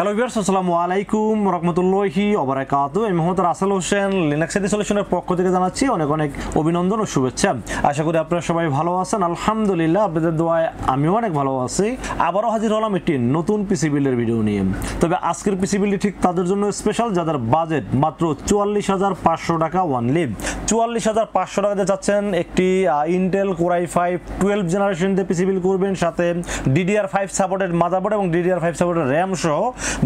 Hello viewers, আসসালামু আলাইকুম রাহমাতুল্লাহি ওয়া বারাকাতুহু। আমি মোহাম্মদ রাসেল হোসেন লিনাক্স এডি সলিউশনের পক্ষ থেকে জানাচ্ছি অনেক অনেক অভিনন্দন ও শুভেচ্ছা। আশা করি আপনারা সবাই ভালো আছেন। আলহামদুলিল্লাহ, আপনাদের দোয়ায় আমিও অনেক ভালো আছি। আবারও হাজির হলাম একটি নতুন পিসি বিল্ডের ভিডিও নিয়ে। তবে আজকের পিসি বিল্ডটি ঠিক তাদের জন্য স্পেশাল যাদের বাজেট মাত্র ৪৪,৫০০ টাকা ওয়ানলি। ৪৪,৫০০ টাকাতে চাচ্ছেন একটি ইন্টেল কোর i5 12 জেনারেশন দিয়ে পিসি বিল্ড করবেন, সাথে DDR5 সাপোর্টেড মাদারবোর্ড এবং DDR5 সাপোর্টেড র্যাম সহ,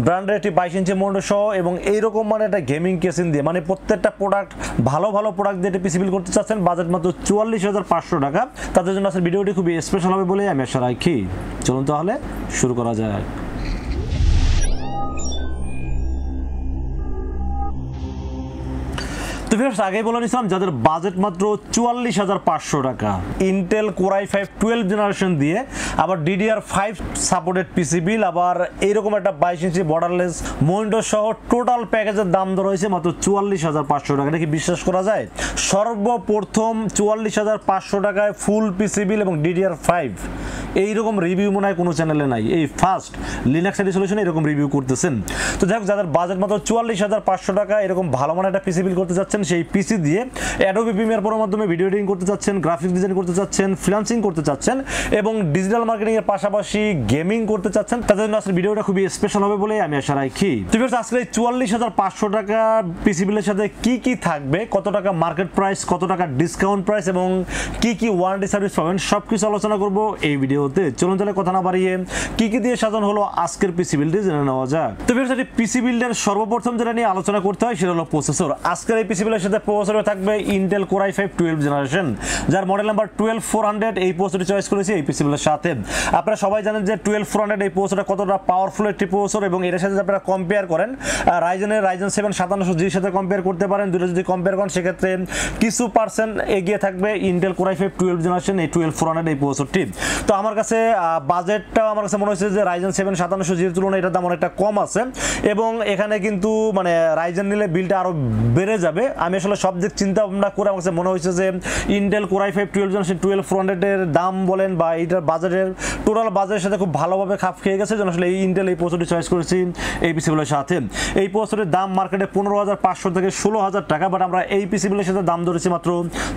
ব্র্যান্ডের একটি 22 ইঞ্চি মনিটর সহ এবং এইরকম মানে একটা গেমিং কেসিং দিয়ে, মানে প্রত্যেকটা প্রোডাক্ট ভালো প্রোডাক্ট দিয়ে পিসি বিল্ড করতে চাচ্ছেন, বাজেট মাত্র ৪৪,৫০০ টাকা। তাদের জন্য আসলে ভিডিওটি খুবই স্পেশাল হবে বলে আমি আশা রাখি। চলুন তাহলে শুরু করা যায়। তো ভিউয়ার্স, আগেই বলে নিছিলাম যাদের বাজেট মাত্র ৪৪,৫০০ টাকা, ইন্টেল কোর i5 12 জেনারেশন দিয়ে আবার DDR5 সাপোর্টেড পিসি বিল, আবার এইরকম একটা 22 ইঞ্চি বর্ডারলেস মনিটর সহ টোটাল প্যাকেজের দাম ধরা হয়েছে মাত্র ৪৪,৫০০ টাকা। এটা কি বিশ্বাস করা যায়? সর্বপ্রথম ৪৪,৫০০ টাকায় ফুল পিসি বিল এবং DDR5 এইরকম রিভিউ মনে হয় কোনো চ্যানেলে নাই। এই ফার্স্ট লিনাক্স এডি সলিউশনে এরকম রিভিউ করতেছেন। তো যাই হোক, যাদের বাজেট মাত্র ৪৪,৫০০ টাকা এরকম ভালো মানের একটা পিসি বিল করতে যাচ্ছেন, সেই পিসি দিয়ে অ্যাডোবি প্রিমিয়ার প্রোর মাধ্যমে ভিডিও এডিটিং করতে চাচ্ছেন, গ্রাফিক্স ডিজাইন করতে চাচ্ছেন, ফ্রিল্যান্সিং করতে চাচ্ছেন এবং ডিজিটাল মার্কেটিং এর পাশাপাশি গেমিং করতে চাচ্ছেন, তাদের জন্য আসলে ভিডিওটা খুবই স্পেশাল হবে বলে আমি আশা রাখি। তো ভিউয়ার্স, আজকে এই ৪৪,৫০০ টাকা পিসি বিলের সাথে কি কি থাকবে, কত টাকা মার্কেট প্রাইস, কত টাকা ডিসকাউন্ট প্রাইস এবং কি কি ওয়ারেন্টি সার্ভিস পাবেন, সবকিছু আলোচনা করব এই ভিডিওতে। চলুন তাহলে কথা না বাড়িয়ে কি কি দিয়ে সাজানো হলো আজকের পিসি বিল্ডে জেনে নেওয়া যাক। তো ভিউয়ার্স, এই পিসি বিল্ডের সর্বপ্রথম যেটা নিয়ে আলোচনা করতে হয় সেটা হলো প্রসেসর। আজকের এই পিসি বিলের সাথে প্রসেসরে থাকবে ইন্টেল কোর i5 12 জেনারেশন, যার মডেল নাম্বার 12400। এই প্রসেসরটি চয়েস করেছি এই পিসি বিলের সাথে। আপনারা সবাই জানেন যে 12400 এই প্রসেসরটা কতটা পাওয়ারফুল একটি প্রসেসর এবং এর সাথে আপনারা কম্পেয়ার করেন রাইজেন 7 5700G এর সাথে কম্পেয়ার করতে পারেন। দুটো যদি কম্পেয়ার করেন সেক্ষেত্রে কিছু পার্সেন্ট এগিয়ে থাকবে ইন্টেল কোর i5 12 জেনারেশন এই 12400 এই প্রসেসরটি। তো আমার কাছে বাজেটটাও আমার কাছে মনে হচ্ছে যে রাইজেন 7 5700G এর তুলনায় এটার দাম অনেকটা কম আছে এবং এখানে কিন্তু মানে রাইজেন নিলে বিলটা আরো বেড়ে যাবে। আমি আসলে সব দিক চিন্তা ভাবনা করে আমার কাছে মনে হয়েছে যে ইন্টেল কোর i5 12 জেনারেশন 12400 এর দাম বলেন বা এইটার বাজেটের টোটাল বাজেটের সাথে খুব ভালোভাবে খাপ খেয়ে গেছে, যেন আসলে এই ইন্টেল এই প্রসেসরটি চয়েস করেছি এই পিসি বিলের সাথে। এই প্রসেসরের দাম মার্কেটে 15,500 থেকে 16,000 টাকা, বাট আমরা এই পিসি বিলের সাথে দাম ধরেছি মাত্র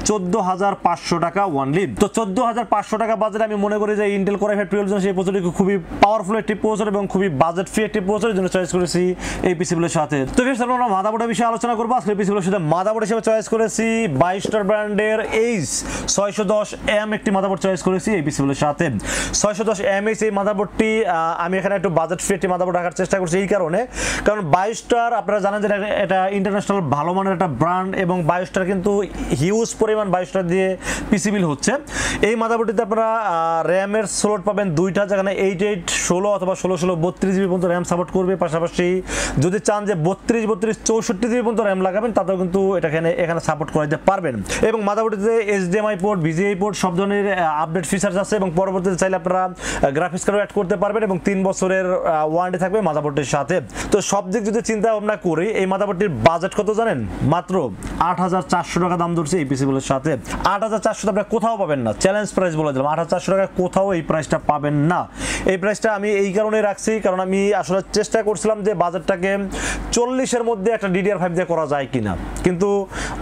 14,500 টাকা ওয়ানলি। তো 14,500 টাকা বাজেটে আমি মনে করি যে ইন্টেল কোর i5 12 জেনারেশন এই প্রসেসরটি খুবই পাওয়ারফুল একটি প্রসেসর এবং খুবই বাজেট ফ্রি একটি প্রসেসর, জন্য চয়েস করেছি এই পিসি বিলের সাথে। তো ভিউয়ার্স, আমরা মাদারবোর্ডের বিষয়ে আলোচনা করব। আজকে পিসি বিলের সাথে মাদারবোর্ড হিসেবে চয়েস করেছি Biostar ব্র্যান্ডের Ace 610M একটি মাদারবোর্ড চয়েস করেছি এই পিসি বিলের সাথে। 610M এই মাদারবোর্ডটি আমি এখানে একটু বাজেট ফ্রি একটি মাদারবোর্ড রাখার চেষ্টা করছি এই কারণে, কারণ Biostar আপনারা জানেন যে এটা ইন্টারন্যাশনাল ভালো মানের একটা ব্র্যান্ড এবং Biostar কিন্তু হিউজ পরিমাণ Biostar দিয়ে পিসি বিল হচ্ছে। এই মাদারবোর্ডটিতে আপনারা র্যামের স্লট পাবেন দুইটা, যেখানে 8816 অথবা 1616 32GB পর্যন্ত র্যাম সাপোর্ট করবে। পাশাপাশি যদি চান যে 32 64GB পর্যন্ত র্যাম লাগাবেন তাতেও কিন্তু এখানে সাপোর্ট করাইতে পারবেন। এবং মাদারবোর্ডে HDMI পোর্ট, VGA পোর্ট সব ধরনের আপডেট ফিচার্স আছে এবং পরবর্তীতে চাইলে আপনারা গ্রাফিক্স কার্ডও অ্যাড করতে পারবেন এবং 3 বছরের ওয়ারেন্টি থাকবে মাদারবোর্ডের সাথে। তো সব দিক যদি চিন্তা ভাবনা করি এই মাদারবোর্ডটির বাজেট কত জানেন? মাত্র 8,400 টাকা দাম ধরছে এই পিসি বিলের সাথে। 8,400 আপনারা কোথাও পাবেন না, চ্যালেঞ্জ প্রাইস বলে দিলাম। 8,400 টাকা কোথাও এই প্রাইসটা পাবেন না। এই প্রাইসটা আমি এই কারণে রাখছি কারণ আমি আসলে চেষ্টা করছিলাম যে বাজেটটাকে 40-এর মধ্যে একটা DDR5 দিয়ে করা যায় কিনা, কিন্তু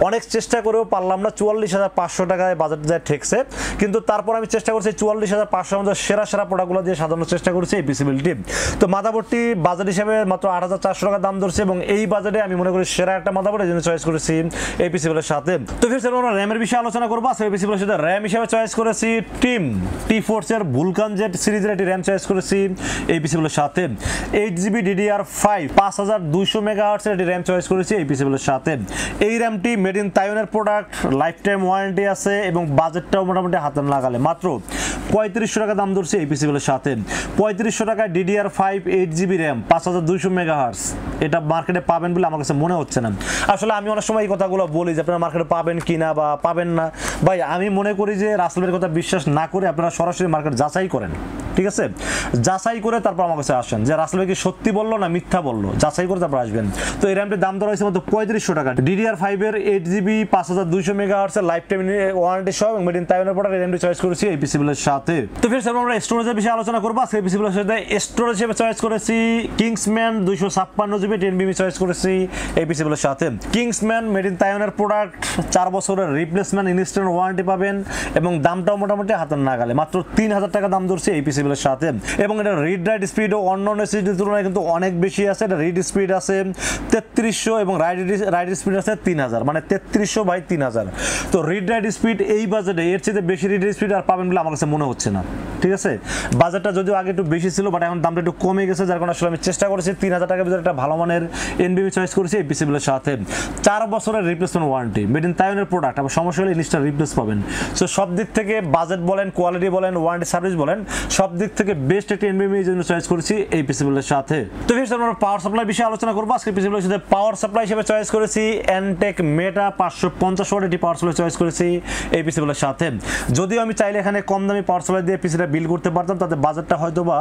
অনেক চেষ্টা করেও পারলাম না। 44,500 টাকায় বাজেট যায় ঠেকছে, কিন্তু তারপর আমি চেষ্টা করছি 44,500 মধ্যে সেরা প্রোডাক্টগুলো দিয়ে সাজানোর চেষ্টা করছি এই পিসি বিলটি। তো মাদারবোর্ডটি বাজেট হিসেবে মাত্র 8,400 টাকা দাম ধরছে এবং এই বাজেটে আমি মনে করি সেরা একটা মাদারবোর্ড এই জন্য চয়েস করেছি এই পিসি বিলের সাথে। তো ফির আমরা র্যামের বিষয়ে আলোচনা করবো। এই পিসি বিলের সাথে র্যাম হিসেবে চয়েস করেছি T-Force এর VULCAN Z সিরিজের একটি র্যাম চয়েস করেছি এই পিসি বিলের সাথে। 8GB DDR5 5200 MHz এর একটি র্যাম চয়েস করেছি এই পিসি বিলের সাথে। এই র্যামটি মেড ইন তাইওয়ানের প্রোডাক্ট, লাইফ টাইম ওয়ারেন্টি আছে এবং বাজেটটাও মোটামুটি হাতে লাগালে মাত্র 3500 টাকা দাম ধরছে এই পিসি বিলের সাথে। 3500 টাকায় DDR5 8GB র্যাম 5200 MHz এটা মার্কেটে পাবেন বলে আমার কাছে মনে হচ্ছে না। আসলে আমি অনেক সময় এই কথাগুলো বলি যে আপনারা মার্কেটে পাবেন কিনা বা পাবেন না। ভাই, আমি মনে করি যে রাসেলের কথা বিশ্বাস না করে আপনারা সরাসরি মার্কেট যাচাই করেন। ঠিক আছে, যাচাই করে তারপর আমার কাছে আসেন যে রাসেল ভাই কি সত্যি বললো না মিথ্যা বললো, যাচাই করে তারপর আসবেন। তো এই র্যামটির দাম ধরা হয়েছে মাত্র 3500 টাকা। DDR5 এর 8GB 5200 মেগাহার্টজ এর লাইফ টাইম ওয়ারেন্টি সহ এবং মেড ইন তাইওয়ানের প্রোডাক্ট। এই র্যামটি চয়েস করেছি এই পিসি বিলের সাথে। তো ফির আমরা স্টোরেজের বিষয়ে আলোচনা করবো। সেই পিসি বিলের সাথে স্টোরেজ হিসেবে চয়েস করেছি কিংসম্যান 256GB 10BB চয়েস করেছি এই পিসি বিলের সাথে। কিংসম্যান মেড ইন তাইওয়ানের প্রোডাক্ট, 4 বছরের রিপ্লেসমেন্ট ইনস্ট্যান্ট ওয়ারেন্টি পাবেন এবং দামটাও মোটামুটি হাতের নাগালে, মাত্র 3000 টাকা দাম ধরছে এই পিসি বিলের সাথে। এবং এটা রিড রাইট স্পিডও অন্যান্য এসএসডির তুলনায় কিন্তু অনেক বেশি আছে। এটা রিড স্পিড আছে 3300 এবং রাইট স্পিড আছে 3000, মানে 3300/3000। তো রিড রাইট স্পিড এই বাজেটে এর চেয়ে বেশি রিড স্পিড আর পাবেন বলে আমার কাছে মনে হচ্ছে না। ঠিক আছে, বাজেটটা যদিও আগে একটু বেশি ছিল, বাট এখন দামটা একটু কমে গেছে, যার কারণে আসলে আমি চেষ্টা করেছি 3000 টাকার ভিতরে একটা ভালো মানের এনভিএমই চয়েস করেছি এই পিসি বিলের সাথে। 4 বছরের রিপ্লেসমেন্ট ওয়ারেন্টি, মেড ইন তাইওয়ানের প্রোডাক্ট, আবার সমস্যা হলে ইনস্ট্যান্ট রিপ্লেস পাবেন। সো সব দিক থেকে বাজেট বলেন, কোয়ালিটি বলেন, ওয়ারেন্টি সার্ভিস বলেন, সব দিক থেকে বেস্ট একটা এনভিএমই জন্য চয়েস করেছি এই পিসি বিলের সাথে। তো ফির আমরা পাওয়ার সাপ্লাই বিষয়ে আলোচনা করবো আজকে। পিসি বিলের সাথে পাওয়ার সাপ্লাই হিসেবে চয়েস করেছি Antec মেটা 550 ওয়াট এটি পাওয়ার সাপ্লাই চয়েস করেছি এই পিসি বিলের সাথে। যদিও আমি চাইলে এখানে কম দামি পাওয়ার সাপ্লাই দিয়ে পিসিটা বিল করতে পারতাম, তাতে বাজেটটা হয়তো বা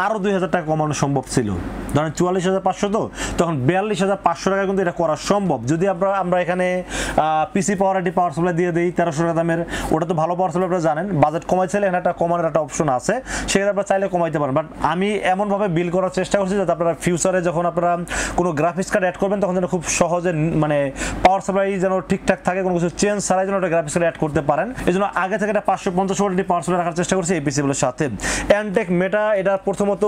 আরো 2000 টাকা কমানো সম্ভব ছিল। ধরেন 44500, তো তখন 42500 টাকা কিন্তু এটা করা সম্ভব যদি আমরা এখানে পিসি পাওয়ার এটি পাওয়ার সাপ্লাই দিয়ে দিই 1300 টাকা দামের। ওটা তো ভালো পাওয়ার সাপ্লাই, আপনারা জানেন। বাজেট কমাই চাইলে এখানে একটা কমানোর একটা অপশন আছে, সেখানে আপনারা চাইলে কমাইতে পারেন। বাট আমি এমনভাবে বিল করার চেষ্টা করছি যাতে আপনারা ফিউচারে যখন আপনারা কোনো গ্রাফিক্স কার্ড অ্যাড করবেন তখন যেন খুব সহজে মানে পাওয়ার সাপ্লাই যেন ঠিকঠাক থাকে, কোনো কিছু চেঞ্জ ছাড়াই যেন একটা গ্রাফিক্স কার্ড অ্যাড করতে পারেন। এই জন্য আগে থেকে এটা 550 ওয়াট এটি পাওয়ার সাপ্লাই রাখার চেষ্টা করছি এই পিসিগুলোর সাথে। Antec মেটা এটা প্রথমত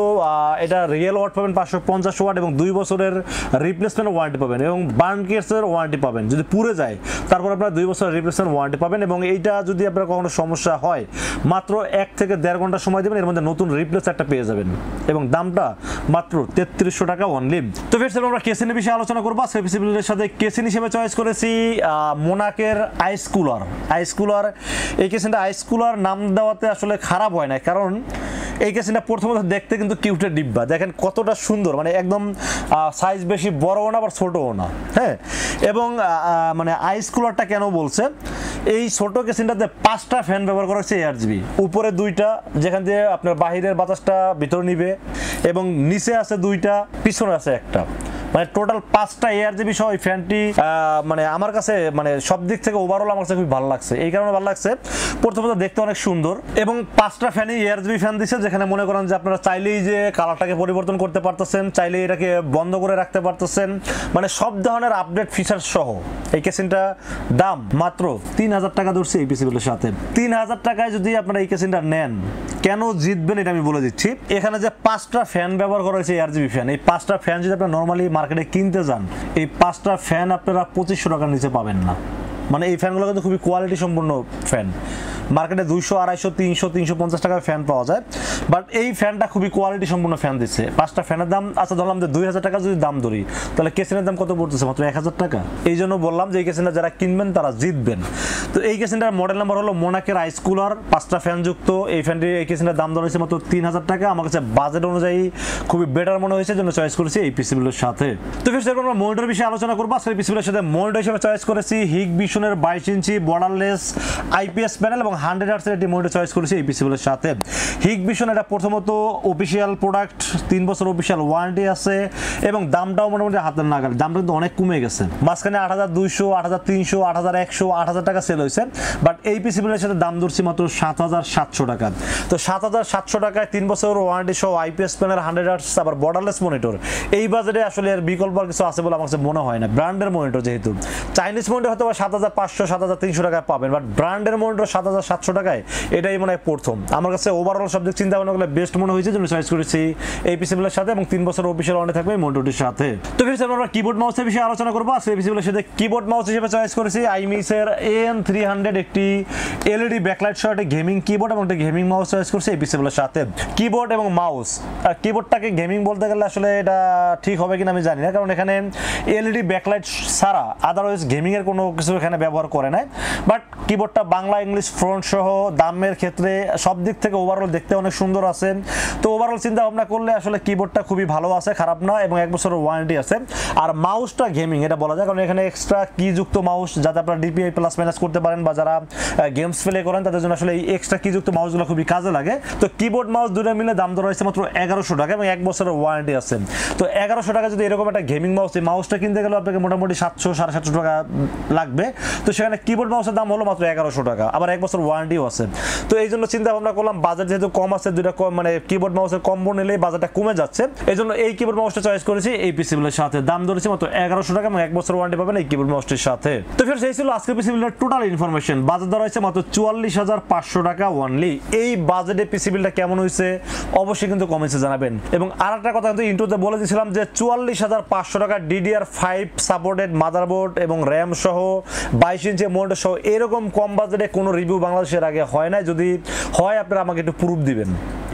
এটা রিয়েল ওয়াট পাবেন 550 ওয়াট এবং 2 বছরের রিপ্লেসমেন্ট ওয়ারেন্টি পাবেন এবং বার্ন কেসের ওয়ারেন্টি পাবেন। যদি পুড়ে যায় তারপর আপনারা 2 বছরের রিপ্লেসমেন্ট ওয়ারেন্টি পাবেন এবং এইটা যদি আপনার কখনো সমস্যা হয় মাত্র 1 থেকে 1.5 ঘন্টা সময় দেবেন, এর মধ্যে নতুন রিপ্লেস একটা পেয়ে যাবেন এবং দামটা মাত্র 3300 টাকা অনলি। তো ফ্রেন্ডস আমরা কেসিনের বিষয়ে আলোচনা করব। সেই পিসিবিলের সাথে কেসিন হিসেবে চয়েস করেছি মোনাকের আইস কুলার। এই কেসিনটা আইস কুলার নাম দেওয়াতে আসলে খারাপ হয় না, কারণ এই কেসিনটা প্রথমত দেখতে কিন্তু কিউটের ডিব্বা, দেখেন কতটা সুন্দর, মানে একদম সাইজ বেশি বড়ও না আবার ছোটও না। হ্যাঁ, এবং মানে আইস কুলারটা কেন বলছে, এই ছোট কেসিনটাতে 5টা ফ্যান ব্যবহার করা হচ্ছে ARGB, উপরে 2টা যেখান দিয়ে আপনার বাহিরের বাতাসটা ভিতর নিবে এবং নিচে আছে 2টা, পিছনে আছে একটা, মানে টোটাল 5টা ARGB সহ এই ফ্যানটি মানে আমার কাছে মানে সব দিক থেকে ওভারঅল আমার কাছে খুব ভালো লাগছে। এই কারণে ভালো লাগছে, প্রথমত দেখতে অনেক সুন্দর এবং 5টা ফ্যানই ARGB ফ্যান দিচ্ছে, যেখানে মনে করেন যে আপনারা চাইলেই যে কালারটাকে পরিবর্তন করতে পারতেছেন, চাইলেই এটাকে বন্ধ করে রাখতে পারতেছেন, মানে সব ধরনের আপডেট ফিচার সহ এই কেসিনটা দাম মাত্র 3000 টাকা ধরছে এই পিসিগুলোর সাথে। 3000 টাকায় যদি আপনারা এই কেসিনটা নেন, কেন জিতবেন এটা আমি বলে দিচ্ছি। এখানে যে 5টা ফ্যান ব্যবহার করা হয়েছে ARGB ফ্যান, এই 5টা ফ্যান যদি আপনারা নর্মালি মার্কেটে কিনতে যান, এই 5টা ফ্যান আপনারা 2500 টাকার নিচে পাবেন না। মানে এই ফ্যানগুলো কিন্তু খুবই কোয়ালিটি সম্পন্ন ফ্যান, মার্কেটে 200, 250, 300, 350 টাকার ফ্যান পাওয়া যায়, বাট এই ফ্যানটা খুবই কোয়ালিটি সম্পন্ন ফ্যান দিচ্ছে। 5টা ফ্যানের দাম, আচ্ছা ধরলাম যে 2000 টাকা যদি দাম ধরি, তাহলে কেসিনের দাম কত পড়তেছে? মাত্র 1000 টাকা। এই জন্য বললাম যে এই কেসিনটা যারা কিনবেন তারা জিতবেন। তো এই কেসিনটার মডেল নাম্বার হলো মোনাকের আইস কুলার, 5টা ফ্যান যুক্ত এই ফ্যানটি। এই কেসিনটার দাম ধরা হয়েছে মাত্র 3000 টাকা। আমার কাছে বাজেট অনুযায়ী খুবই বেটার মনে হয়েছে, জন্য চয়েস করেছি এই পিসিগুলোর সাথে। তো ফির আমরা মনিটর বিষয়ে আলোচনা করবো। আজকে পিসিগুলোর সাথে মনিটর হিসেবে চয়েস করেছি হিকভিশনের 22 ইঞ্চি বর্ডারলেস IPS প্যানেল এবং 100 হার্টজের একটি মনিটর চয়েস করেছি এই পিসিগুলোর সাথে। হিকভিশন এটা প্রথমত অফিসিয়াল প্রোডাক্ট, 3 বছর অফিসিয়াল ওয়ারেন্টি আছে এবং দামটাও মোটামুটি হাতের নাগাল। দামটা কিন্তু অনেক কমে গেছে, মাঝখানে 8200, 8300, 8100, 8000 টাকা সেল হয়েছে, বাট এই পিসিগুলোর সাথে দাম ধরছি মাত্র 7700 টাকা। তো 7700 টাকায় 3 বছর ওয়ারেন্টি সহ IPS প্যানেল, 100 হার্টজ আবার বর্ডারলেস মনিটর, এই বাজেটে আসলে এর বিকল্প আর কিছু আছে বলে আমার কাছে মনে হয় না। ব্র্যান্ডের মনিটর, যেহেতু চাইনিজ মনিটর হয়তো 7500, 7300 টাকায় পাবেন, বাট ব্র্যান্ডের মনিটর 7700 টাকায় এটাই মনে হয় প্রথম। আমার কাছে ওভারঅল সব দিক চিন্তা ভাবনা করলে বেস্ট মনে হয়েছে, জন্য চয়েস করেছি এই পিসিগুলোর সাথে এবং 3 বছর অফিসিয়াল ওয়ারেন্টি থাকবে এই মনিটরটির সাথে। তো ফির আমরা কিবোর্ড মাউসের বিষয়ে আলোচনা করবো। আজকে এই পিসিগুলোর সাথে কিবোর্ড মাউস হিসেবে চয়েস করেছি Imice-এর AN300, একটি LED ব্যাকলাইট সহ একটি গেমিং কিবোর্ড এবং একটা গেমিং মাউস চয়েস করছি এই পিসিগুলোর সাথে। কিবোর্ড এবং মাউস, কিবোর্ডটাকে গেমিং বলতে গেলে আসলে এটা ঠিক হবে কিনা আমি জানি না, কারণ এখানে LED ব্যাকলাইট ছাড়া আদারওয়াইজ গেমিং এর কোনো কিছু এখানে ব্যবহার করে নাই, বাট কিবোর্ডটা বাংলা ইংলিশ ফ্রন্ট ফন্ট সহ দামের ক্ষেত্রে সব দিক থেকে ওভারঅল দেখতে অনেক সুন্দর আছে। তো ওভারঅল চিন্তা ভাবনা করলে আসলে কিবোর্ডটা খুবই ভালো আছে, খারাপ না, এবং 1 বছরের ওয়ারেন্টি আছে। আর মাউসটা গেমিং এটা বলা যায়, কারণ এখানে এক্সট্রা কি যুক্ত মাউস, যাতে আপনারা ডিপিআই প্লাস মাইনাস করতে পারেন বা যারা গেমস প্লে করেন তাদের জন্য আসলে এই এক্সট্রা কি যুক্ত মাউসগুলো খুবই কাজে লাগে। তো কিবোর্ড মাউস দুটো মিলে দাম ধরা হয়েছে মাত্র 1100 টাকা এবং 1 বছরের ওয়ারেন্টি আছে। তো 1100 টাকা যদি এরকম একটা গেমিং মাউস, এই মাউসটা কিনতে গেলে আপনাকে মোটামুটি 700-750 টাকা লাগবে। তো সেখানে কিবোর্ড মাউসের দাম হলো মাত্র 1100 টাকা, আবার 1 বছর ওয়ারেন্টিও আছে। তো এই জন্য চিন্তা ভাবনা করলাম বাজেট যেহেতু কম আছে, দুইটা কম মানে কিবোর্ড মাউসের কম্বো নিলেই বাজেটটা কমে যাচ্ছে, এই জন্য এই কিবোর্ড মাউসটা চয়েস করেছি এই পিসি বিলের সাথে। দাম ধরেছি মাত্র 1100 টাকা এবং 1 বছর ওয়ারেন্টি পাবেন এই কিবোর্ড মাউসটির সাথে। তো ফির সেই ছিল আজকের পিসি বিলের টোটাল ইনফরমেশন। বাজেট ধরা হয়েছে মাত্র 44,500 টাকা অনলি। এই বাজেটে পিসি বিলটা কেমন হয়েছে অবশ্যই কিন্তু কমেন্টসে জানাবেন। এবং আরেকটা কথা কিন্তু ইন্ট্রোতে বলে দিয়েছিলাম যে 44,500 টাকা DDR5 সাপোর্টেড মাদারবোর্ড এবং র্যাম সহ 22 ইঞ্চি মনিটর সহ এরকম কম বাজেটে কোনো রিভিউ বাংলাদেশের আগে হয় না। যদি হয় আপনারা আমাকে একটু প্রুফ দিবেন,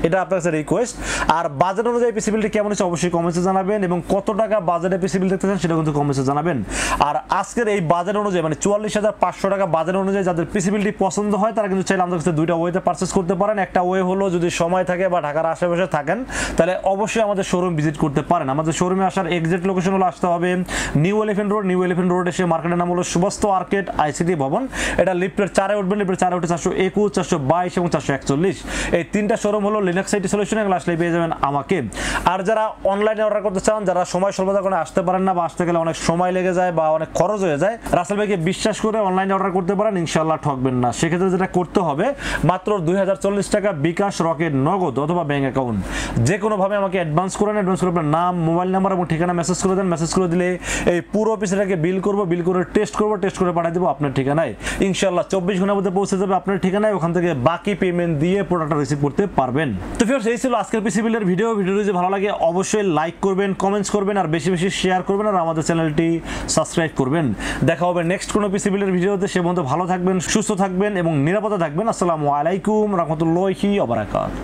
এটা আপনার কাছে রিকোয়েস্ট। আর বাজেট অনুযায়ী পিসি বিলটি কেমন হচ্ছে অবশ্যই কমেন্টসে জানাবেন, এবং কত টাকা বাজেটে পিসি বিল দেখতে চান সেটা কিন্তু কমেন্টসে জানাবেন। আর আজকের এই বাজেট অনুযায়ী মানে 44,500 টাকা বাজেট অনুযায়ী যাদের পিসি বিলটি পছন্দ হয় তারা কিন্তু চাইলে আমাদের কাছে দুইটা ওয়েতে পারচেস করতে পারেন। একটা ওয়ে হলো যদি সময় থাকে বা ঢাকার আশেপাশে থাকেন তাহলে অবশ্যই আমাদের শোরুম ভিজিট করতে পারেন। আমাদের শোরুমে আসার এক্সাক্ট লোকেশন হলো আসতে হবে new elephant road. New elephant road এসে মার্কেটের নাম হলো সুবাস্তু আর্কেড আইসিটি ভবন। এটা লিফটের 4-এ উঠবেন, লিফটের 4-এ উঠে 421, 422 এবং 441 এই তিনটা শোরুম হলো লিনাক্স আইটি সলিউশন। আসলে পেয়ে যাবেন আমাকে। আর যারা অনলাইনে অর্ডার করতে চান, যারা সময় স্বল্পতার কারণে আসতে পারেন না বা আসতে গেলে অনেক সময় লেগে যায় বা অনেক খরচ হয়ে যায়, রাসেল ভাইকে বিশ্বাস করে অনলাইনে অর্ডার করতে পারেন, ইনশাআল্লাহ ঠকবেন না। সেক্ষেত্রে যেটা করতে হবে মাত্র 2040 টাকা বিকাশ, রকেট, নগদ অথবা ব্যাংক অ্যাকাউন্ট যে কোনোভাবে আমাকে অ্যাডভান্স করেন। অ্যাডভান্স করে আপনার নাম, মোবাইল নাম্বার এবং ঠিকানা মেসেজ করে দেন। মেসেজ করে দিলে এই পুরো পিসিটাকে বিল করব, বিল করে টেস্ট করব, টেস্ট করে পাঠিয়ে দেবো আপনার ঠিকানায়। ইনশাআল্লাহ 24 ঘন্টার মধ্যে পৌঁছে যাবে আপনার ঠিকানায়। ওখান থেকে বাকি পেমেন্ট দিয়ে প্রোডাক্টটা রিসিভ করতে পারবেন। তো ফির সেই ছিল আজকের পিসি বিলের ভিডিওটি যদি ভালো লাগে অবশ্যই লাইক করবেন, কমেন্টস করবেন আর বেশি বেশি শেয়ার করবেন আর আমাদের চ্যানেলটি সাবস্ক্রাইব করবেন। দেখা হবে নেক্সট কোনো পিসি বিলের ভিডিওতে। সে পর্যন্ত ভালো থাকবেন, সুস্থ থাকবেন এবং নিরাপদে থাকবেন। আসসালামু আলাইকুম রাহমাতুল্লাহি ওয়া বারাকাতুহু।